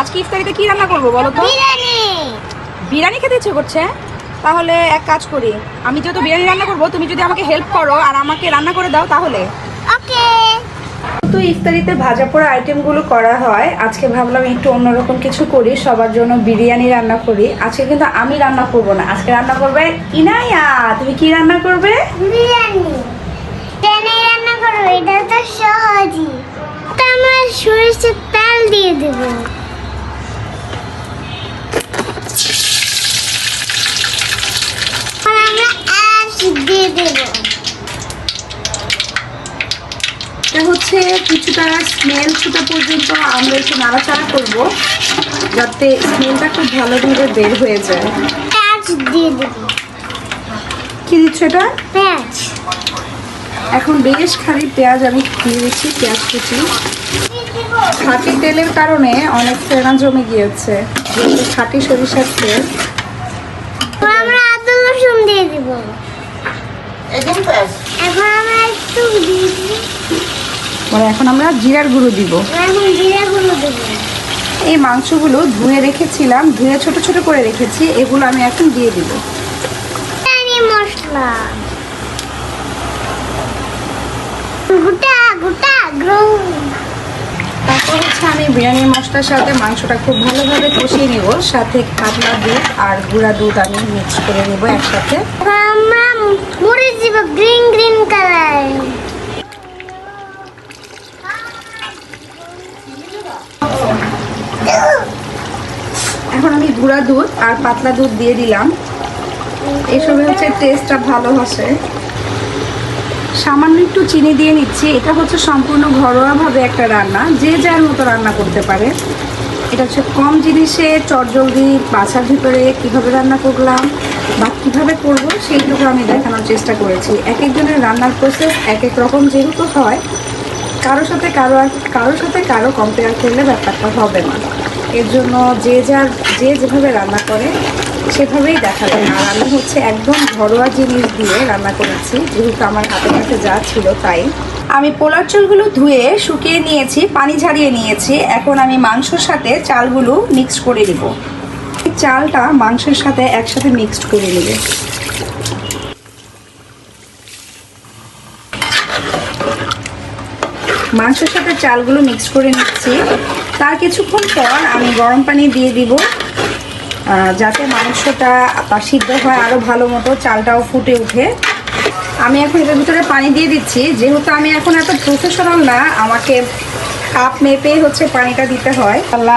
আজকে ইফতারিতে কি রান্না করবো বলো তো? বিরিয়ানি খেতে ইচ্ছে করছে? তাহলে এক কাজ করি, আমি যেহেতু বিরিয়ানি রান্না করবো, তুমি যদি আমাকে হেল্প করো আর আমাকে রান্না করে দাও তাহলে। ওকে। তো ইফতারিতে ভাজা পোড়া আইটেমগুলো করা হয়, আজকে ভাবলাম একটু অন্যরকম কিছু করি, সবার জন্য বিরিয়ানি রান্না করি। আজকে কিন্তু আমি রান্না করব না, আজকে রান্না করবে ইনায়া। তুমি কি রান্না করবে? বিরিয়ানি। কেনে রান্না করব? এটা তো সহজই। তো আমরা সরিষার তেল দিয়ে দেব। আর আমরা অ্যাশ দিয়ে দেব। এটা হচ্ছে কিছুটা স্মেল ছোটা পর্যন্ত আমরা একটু নাড়াচাড়া করব, যাতে স্মেলটা খুব ভালোভাবে বের হয়ে যায়। পেঁয়াজ দিয়ে দেব। কি দিচ্ছ এটা? পেঁয়াজ। এখন বেশ খালি পেঁয়াজ আমি দিয়ে দিচ্ছি, পেঁয়াজ কুচি। খাঁটি তেলের কারণে অনেক ফেনা জমে গিয়েছে, যেহেতু খাঁটি সরিষার তেল। আমরা আদা রসুন দিয়ে দেব। এখন আমরা একটু দিয়ে দিই। মানে এখন আমরা জিরার গুঁড়ো দিব। এখন জিরা গুঁড়ো দেবো। এই মাংসগুলো ধুয়ে রেখেছিলাম, ধুয়ে ছোট ছোট করে রেখেছি, এগুলো আমি এখন দিয়ে দিব। বিরিয়ানি মশলা গোটা গোটা তারপর হচ্ছে আমি বিরিয়ানি মশলার সাথে মাংসটা খুব ভালোভাবে কষিয়ে নিব, সাথে পাতলা দুধ আর গুঁড়া দুধ আমি মিক্স করে নেব একসাথে। আমরা মরিচ দিব গ্রিন গ্রিন কালার। এখন আমি গুঁড়া দুধ আর পাতলা দুধ দিয়ে দিলাম, এসবে হচ্ছে টেস্টটা ভালো আসে। সামান্য একটু চিনি দিয়ে নিচ্ছি। এটা হচ্ছে সম্পূর্ণ ঘরোয়াভাবে একটা রান্না, যে যার মতো রান্না করতে পারে। এটা হচ্ছে কম জিনিসে চটজলদি বাছার ভিতরে কীভাবে রান্না করলাম বা কীভাবে করবো সেইটুকু আমি দেখানোর চেষ্টা করেছি। এক একজনের রান্নার প্রসেস এক এক রকম যেহেতু হয়, কারোর সাথে কারো কম্পেয়ার করলে ব্যাপারটা হবে না। এর জন্য যে যেভাবে রান্না করে সেভাবেই দেখাবেন। আর আমি হচ্ছে একদম ঘরোয়া জিনিস দিয়ে রান্না করেছি, যেহেতু আমার হাতে কাছে যা ছিল তাই। আমি পোলার চালগুলো ধুয়ে শুকিয়ে নিয়েছি, পানি ঝারিয়ে নিয়েছি। এখন আমি মাংসর সাথে চালগুলো মিক্সড করে নেব। চালটা মাংসের সাথে একসাথে মিক্সড করে নেবে। মাংসের সাথে চালগুলো মিক্স করে নিচ্ছি। তার কিছুক্ষণ পর আমি গরম পানি দিয়ে দিব, যাতে মাংসটা সিদ্ধ হয় আরও ভালো মতো, চালটাও ফুটে উঠে। আমি এখন এটার ভিতরে পানি দিয়ে দিচ্ছি, যেহেতু আমি এখন এত প্রফেশনাল না, আমাকে কাপ মেপে হচ্ছে পানিটা দিতে হয়।